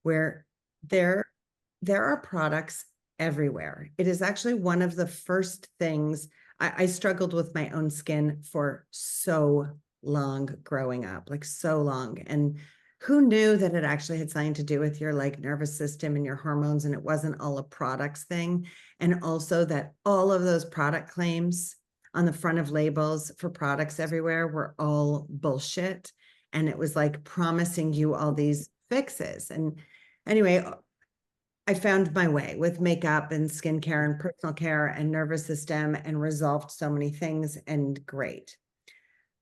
where there are products everywhere. It is actually one of the first things. I struggled with my own skin for so long growing up, like so long. And who knew that it actually had something to do with your like nervous system and your hormones, and it wasn't all a products thing. And also that all of those product claims on the front of labels for products everywhere were all bullshit. And it was like promising you all these fixes. And anyway, I found my way with makeup and skincare and personal care and nervous system and resolved so many things, and great.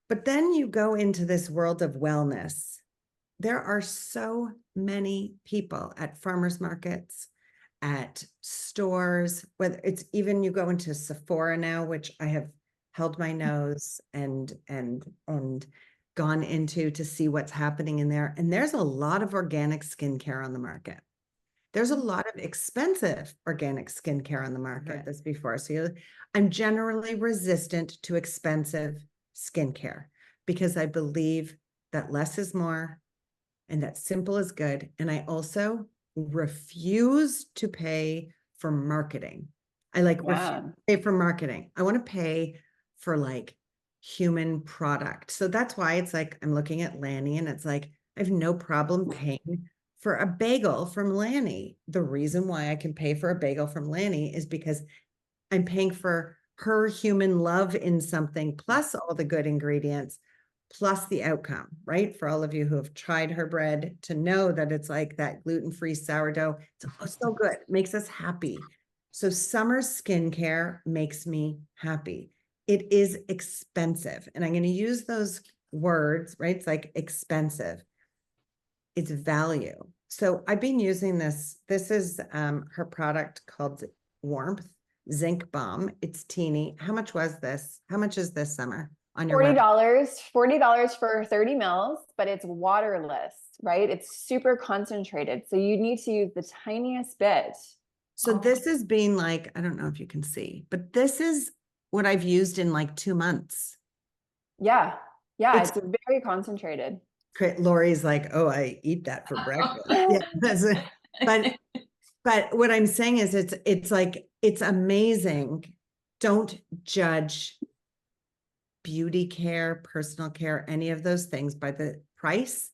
But then you go into this world of wellness. There are so many people at farmers markets, at stores, whether it's even you go into Sephora now, which I have held my nose and gone into to see what's happening in there. And there's a lot of organic skincare on the market. There's a lot of expensive organic skincare on the market that's before. So I'm generally resistant to expensive skincare because I believe that less is more and that simple is good. And I also refuse to pay for marketing. I refuse to pay for marketing. I want to pay for like human product. So that's why it's like, I'm looking at Lanny and it's like, I have no problem paying for a bagel from Lanny. The reason why I can pay for a bagel from Lanny is because I'm paying for her human love in something, plus all the good ingredients, plus the outcome, right? For all of you who have tried her bread to know that it's like that gluten-free sourdough. It's so good. It makes us happy. So summer skincare makes me happy. It is expensive. And I'm going to use those words, right? It's like expensive. It's value. So I've been using this. This is her product called Warmth Zinc Balm. It's teeny. How much was this? How much is this, Summer, on your $40, $40 for 30 mils, but it's waterless, right? It's super concentrated. So you need to use the tiniest bit. So this is being like, I don't know if you can see, but this is what I've used in like 2 months. Yeah. Yeah. It's very concentrated. Lori's like, oh, I eat that for breakfast. Yeah, but what I'm saying is it's like, it's amazing. Don't judge beauty care, personal care, any of those things by the price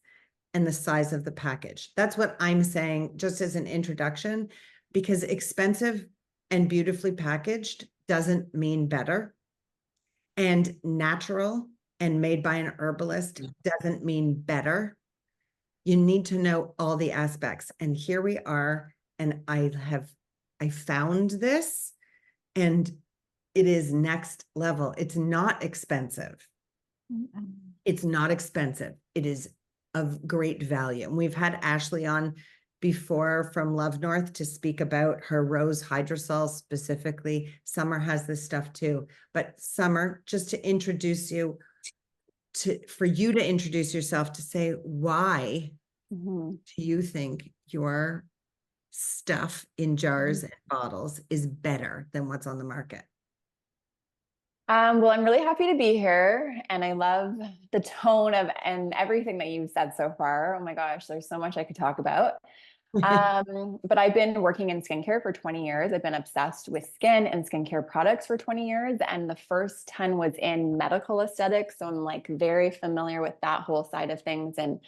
and the size of the package. That's what I'm saying just as an introduction, because expensive and beautifully packaged doesn't mean better. And natural and made by an herbalist doesn't mean better. You need to know all the aspects. And here we are. And I found this, and it is next level. It's not expensive. It's not expensive. It is of great value. And we've had Ashley on before from Love North to speak about her rose hydrosol specifically. Summer has this stuff too. But Summer, just to introduce you for you to introduce yourself, to say why do you think your stuff in jars and bottles is better than what's on the market? Well, I'm really happy to be here, and I love the tone of and everything that you've said so far. Oh my gosh, there's so much I could talk about. But I've been working in skincare for 20 years. I've been obsessed with skin and skincare products for 20 years. And the first 10 was in medical aesthetics. So I'm like very familiar with that whole side of things, and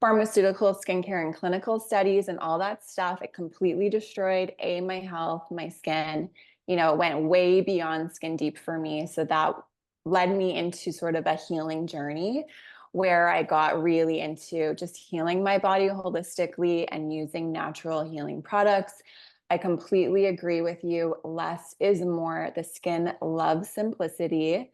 pharmaceutical skincare and clinical studies and all that stuff. It completely destroyed my health, my skin. It went way beyond skin deep for me. So that led me into sort of a healing journey where I got really into just healing my body holistically and using natural healing products. I completely agree with you. Less is more. The skin loves simplicity.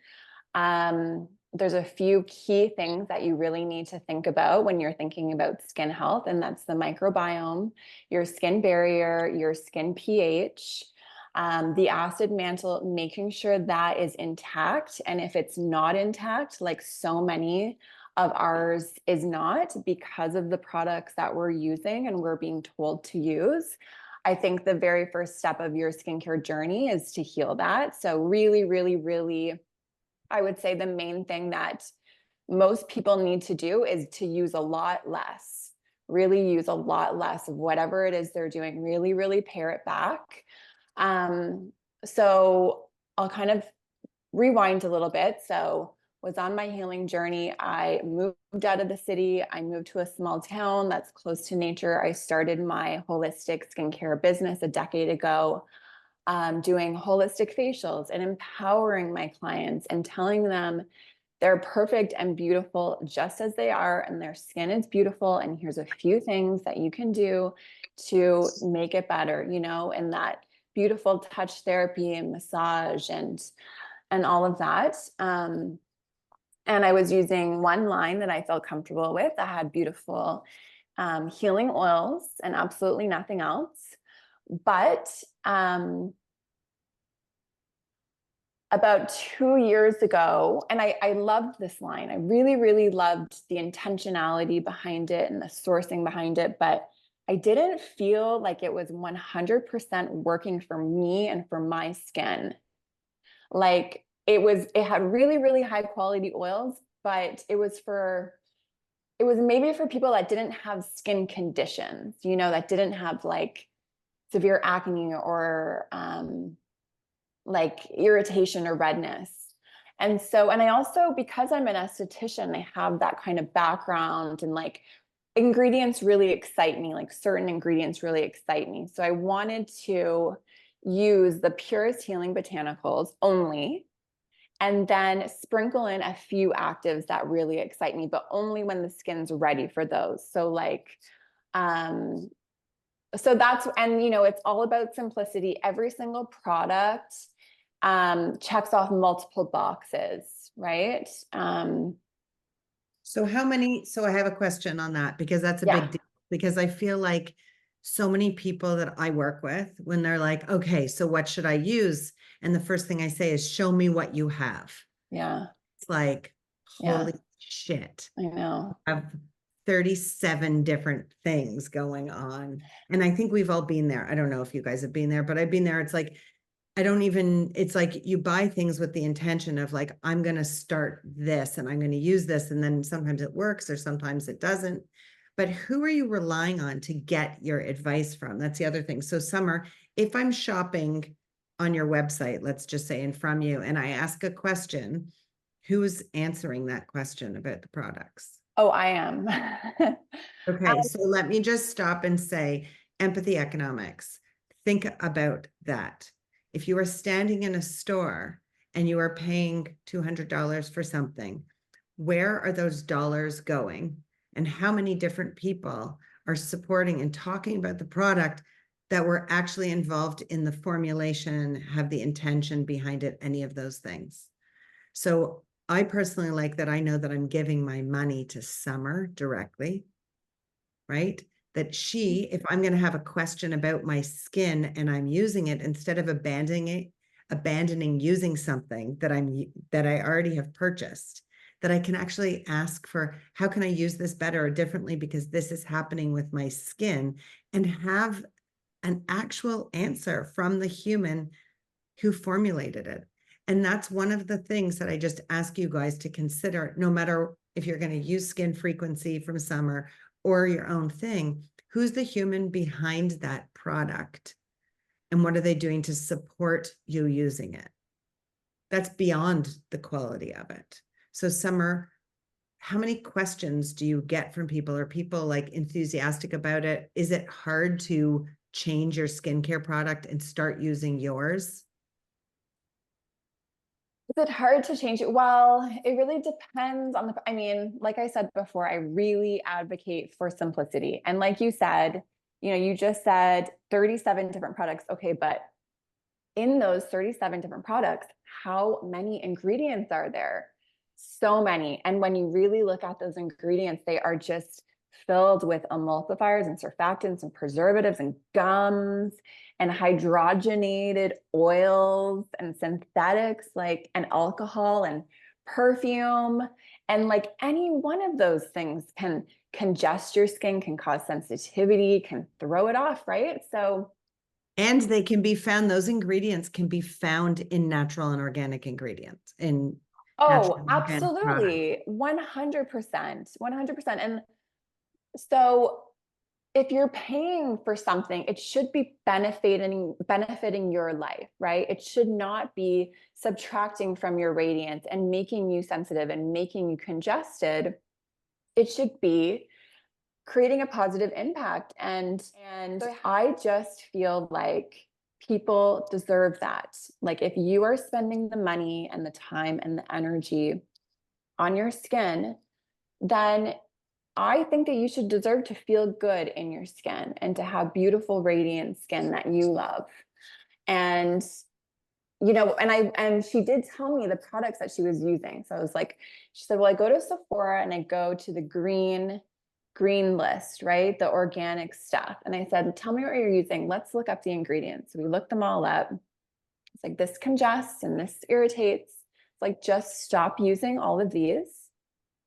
There's a few key things that you really need to think about when you're thinking about skin health, and that's the microbiome, your skin barrier, your skin pH, the acid mantle, making sure that is intact. And if it's not intact, like so many of ours is not because of the products that we're using and we're being told to use, I think the very first step of your skincare journey is to heal that. So really, really, really, I would say the main thing that most people need to do is to use a lot less, really use a lot less of whatever it is they're doing, really, really pare it back. So I'll kind of rewind a little bit. So was on my healing journey. I moved out of the city. I moved to a small town that's close to nature. I started my holistic skincare business a decade ago, doing holistic facials and empowering my clients and telling them they're perfect and beautiful just as they are, and their skin is beautiful. And here's a few things that you can do to make it better, you know, and that beautiful touch therapy and massage and all of that. And I was using one line that I felt comfortable with that had beautiful healing oils and absolutely nothing else. But about 2 years ago, and I loved this line. I really, really loved the intentionality behind it and the sourcing behind it, but I didn't feel like it was 100% working for me and for my skin. Like it had really, really high quality oils, but it was maybe for people that didn't have skin conditions, you know, that didn't have like severe acne or like irritation or redness. And so, and I also, because I'm an esthetician, I have that kind of background, and like ingredients really excite me, like certain ingredients really excite me. So I wanted to use the purest healing botanicals only, and then sprinkle in a few actives that really excite me, but only when the skin's ready for those. So like, so that's, and you know, it's all about simplicity. Every single product checks off multiple boxes, right? So so I have a question on that, because that's a Yeah, big deal, because I feel like so many people that I work with, when they're like, okay, so what should I use? And the first thing I say is, show me what you have. yeah, It's like, yeah, holy shit. I know. I have 37 different things going on. And I think we've all been there. I don't know if you guys have been there, but I've been there. It's like, it's like you buy things with the intention of like, I'm going to start this and I'm going to use this. And then sometimes it works or sometimes it doesn't. But who are you relying on to get your advice from? That's the other thing. So Summer, if I'm shopping on your website, let's just say, and from you, and I ask a question, who's answering that question about the products? Oh, I am. Okay, so let me just stop and say, empathy economics. Think about that. If you are standing in a store and you are paying $200 for something, where are those dollars going? And how many different people are supporting and talking about the product that were actually involved in the formulation, have the intention behind it, any of those things? So I personally like that. I know that I'm giving my money to Summer directly, right? That she, if I'm going to have a question about my skin and I'm using it, instead of abandoning using something that I already have purchased, that I can actually ask for, how can I use this better or differently because this is happening with my skin, and have an actual answer from the human who formulated it. And that's one of the things that I just ask you guys to consider, no matter if you're going to use Skin Frequency from Summer or your own thing, who's the human behind that product? And what are they doing to support you using it? That's beyond the quality of it. So Summer, how many questions do you get from people? Are people like enthusiastic about it? Is it hard to change your skincare product and start using yours? Is it hard to change it? Well, it really depends on I mean, like I said before, I really advocate for simplicity. And like you said, you know, you just said 37 different products. Okay, but in those 37 different products, how many ingredients are there? So many. And when you really look at those ingredients, they are just filled with emulsifiers and surfactants and preservatives and gums and hydrogenated oils and synthetics, like, and alcohol and perfume. And like any one of those things can congest your skin, can cause sensitivity, can throw it off, right? So And they can be found, those ingredients can be found in natural and organic ingredients, in natural oh, and organic products. absolutely. 100%. 100%. And so if you're paying for something, it should be benefiting your life, right? It should not be subtracting from your radiance and making you sensitive and making you congested. It should be creating a positive impact. And I just feel like people deserve that. Like if you are spending the money and the time and the energy on your skin, then I think that you should deserve to feel good in your skin and to have beautiful, radiant skin that you love. And and she did tell me the products that she was using. So I was like, she said, well, I go to Sephora and I go to the green list, right? The organic stuff. And I said, tell me what you're using. Let's look up the ingredients. So we looked them all up. It's like this congests and this irritates. It's like, just stop using all of these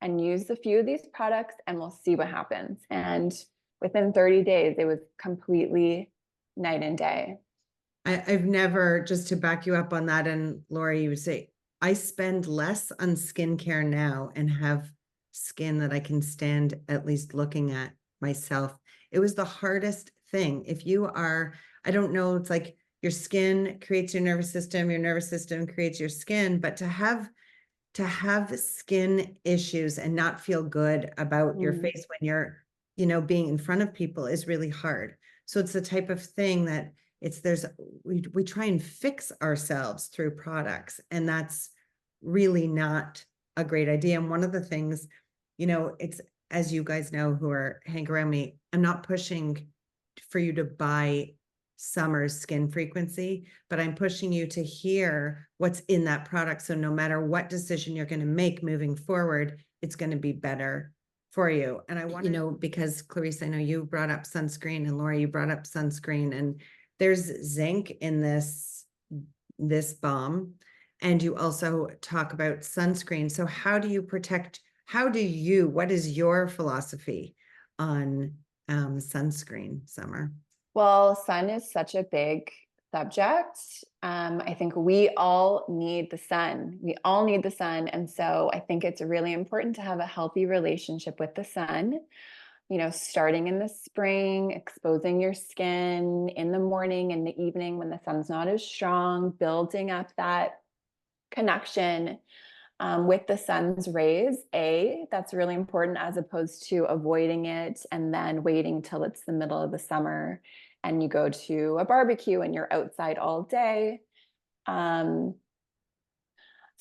and use a few of these products and we'll see what happens. And within 30 days, it was completely night and day. I've never, just to back you up on that, and Laura, you would say, I spend less on skincare now and have skin that I can stand at least looking at myself. It was the hardest thing. If you are, I don't know, it's like your skin creates your nervous system creates your skin, but to have skin issues and not feel good about your face when you're, being in front of people is really hard. So it's the type of thing that we try and fix ourselves through products, and that's really not a great idea. And one of the things, it's, as you guys know who are hang around me, I'm not pushing for you to buy Summer's Skin Frequency, but I'm pushing you to hear what's in that product. So no matter what decision you're going to make moving forward, it's going to be better for you. And I want because Clarice, I know you brought up sunscreen, and Laura, you brought up sunscreen, and there's zinc in this balm, and you also talk about sunscreen. So what is your philosophy on sunscreen, Summer? Well, sun is such a big subject. I think we all need the sun. We all need the sun. And so I think it's really important to have a healthy relationship with the sun. Starting in the spring, exposing your skin in the morning and the evening when the sun's not as strong, building up that connection with the sun's rays. That's really important, as opposed to avoiding it and then waiting till it's the middle of the summer and you go to a barbecue and you're outside all day. As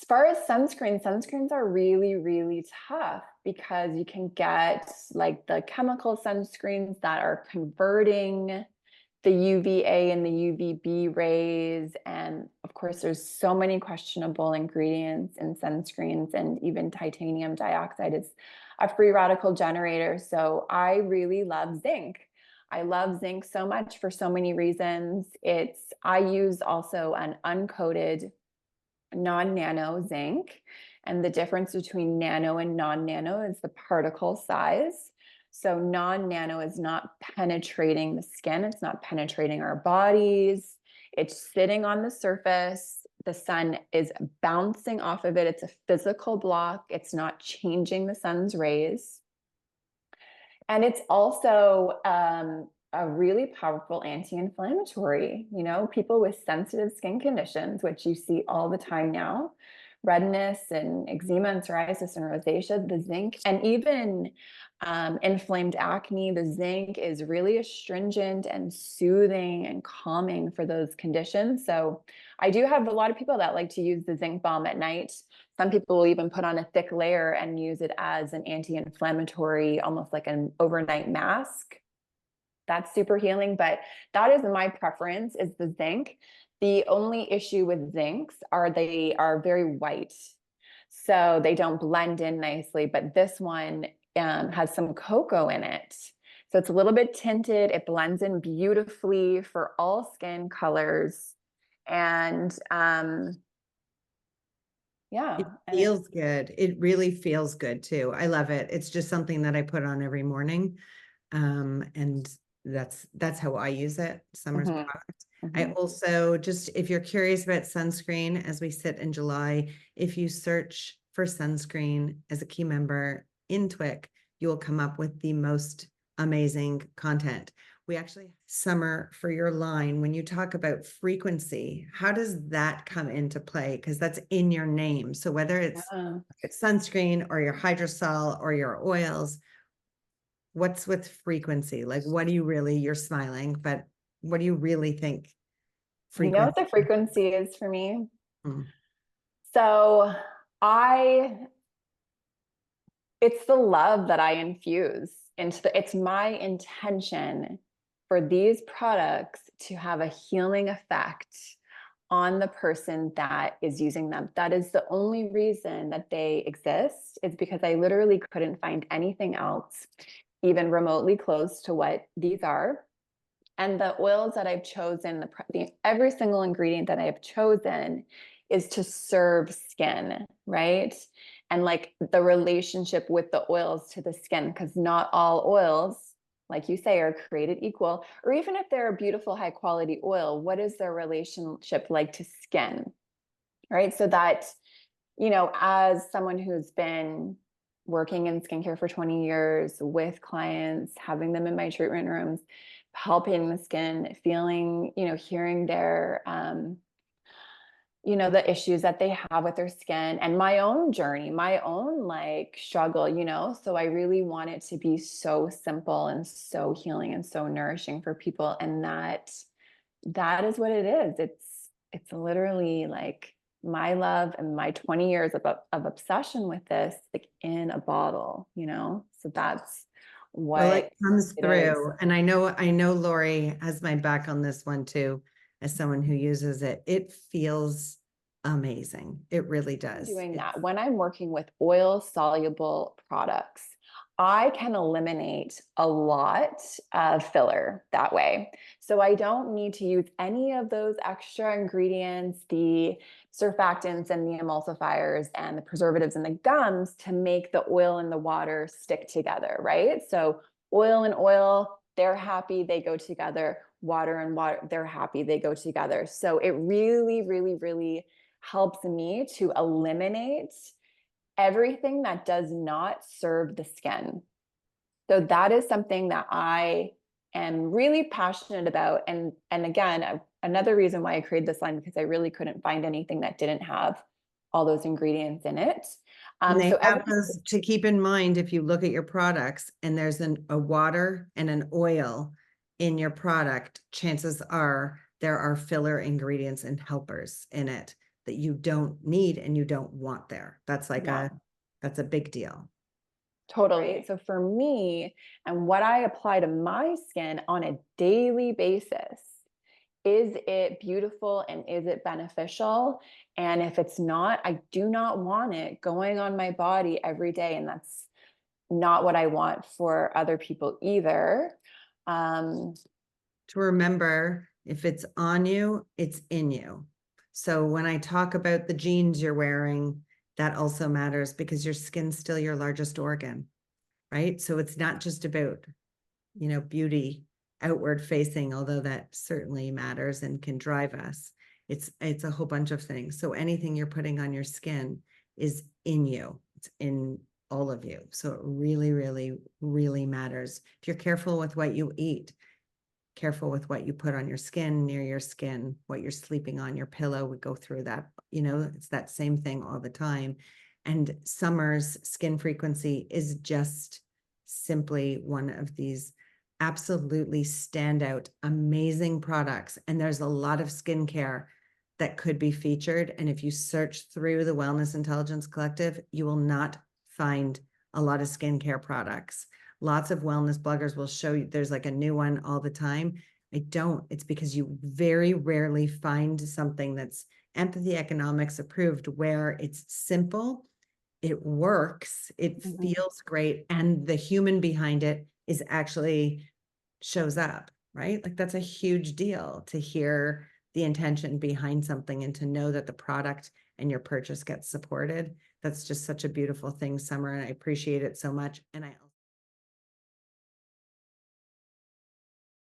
far as sunscreens are really, really tough because you can get like the chemical sunscreens that are converting the UVA and the UVB rays. And of course, there's so many questionable ingredients in sunscreens, and even titanium dioxide is a free radical generator. So I really love zinc. I love zinc so much for so many reasons. I use also an uncoated non-nano zinc, and the difference between nano and non-nano is the particle size. So non-nano is not penetrating the skin, it's not penetrating our bodies, it's sitting on the surface, the sun is bouncing off of it, it's a physical block, it's not changing the sun's rays. And it's also a really powerful anti-inflammatory. People with sensitive skin conditions, which you see all the time now, redness and eczema and psoriasis and rosacea, the zinc, and even inflamed acne, the zinc is really astringent and soothing and calming for those conditions. So I do have a lot of people that like to use the zinc balm at night. Some people will even put on a thick layer and use it as an anti-inflammatory, almost like an overnight mask. That's super healing, but that is my preference, is the zinc. The only issue with zincs are they are very white, so they don't blend in nicely, but this one has some cocoa in it. So it's a little bit tinted. It blends in beautifully for all skin colors. And yeah. It feels good. It really feels good too. I love it. It's just something that I put on every morning. And that's how I use it. Summer's product. I also, just if you're curious about sunscreen, as we sit in July, if you search for sunscreen as a key member in TWIC, you will come up with the most amazing content. We actually, Summer, for your line, when you talk about frequency, how does that come into play? Because that's in your name. So whether it's Yeah. sunscreen or your hydrosol or your oils, what's with frequency? Like, what do you really, you're smiling, but what do you really think You know frequency? what the frequency is for me? Mm. So I it's the love that I infuse into it's my intention for these products to have a healing effect on the person that is using them. That is the only reason that they exist, is because I literally couldn't find anything else even remotely close to what these are. And the oils that I've chosen, every single ingredient that I have chosen is to serve skin, right? And like the relationship with the oils to the skin, because not all oils, like you say, are created equal. Or even if they're a beautiful, high quality oil, what is their relationship like to skin, right? So that, as someone who's been working in skincare for 20 years with clients, having them in my treatment rooms, helping the skin, feeling, hearing their, the issues that they have with their skin, and my own journey, my own like struggle, so I really want it to be so simple and so healing and so nourishing for people. And that is what it is. It's literally like my love and my 20 years of obsession with this, like in a bottle, so that's Well, it what comes it is. through. And I know Lori has my back on this one too, as someone who uses it. It feels amazing. It really does. Doing that when I'm working with oil soluble products, I can eliminate a lot of filler that way. So I don't need to use any of those extra ingredients, the surfactants and the emulsifiers and the preservatives and the gums to make the oil and the water stick together, right? So oil and oil, they're happy, they go together. Water and water, they're happy, they go together. So it really, really, really helps me to eliminate everything that does not serve the skin. So that is something that I am really passionate about. And again, another reason why I created this line, because I really couldn't find anything that didn't have all those ingredients in it. And they So have those to keep in mind if you look at your products and there's a water and an oil in your product, chances are there are filler ingredients and helpers in it that you don't need and you don't want there. That's like that's a big deal. totally. Right. So for me, and what I apply to my skin on a daily basis, is it beautiful and is it beneficial? And if it's not, I do not want it going on my body every day. And that's not what I want for other people either. To remember, if it's on you, it's in you. So when I talk about the jeans you're wearing, that also matters because your skin's still your largest organ, right? So it's not just about, beauty outward facing, although that certainly matters and can drive us. It's a whole bunch of things. So anything you're putting on your skin is in you. It's in all of you. So it really, really, really matters. If you're careful with what you eat, careful with what you put on your skin, near your skin, what you're sleeping on, your pillow, we go through that, it's that same thing all the time. And Summer's skin frequency is just simply one of these absolutely standout, amazing products. And there's a lot of skincare that could be featured. And if you search through the Wellness Intelligence Collective, you will not find a lot of skincare products. Lots of wellness bloggers will show you there's like a new one all the time. I don't. It's because you very rarely find something that's empathy economics approved, where it's simple, it works, it feels great, and the human behind it is actually shows up, right? Like that's a huge deal to hear the intention behind something and to know that the product and your purchase gets supported. That's just such a beautiful thing, Summer, and I appreciate it so much. And I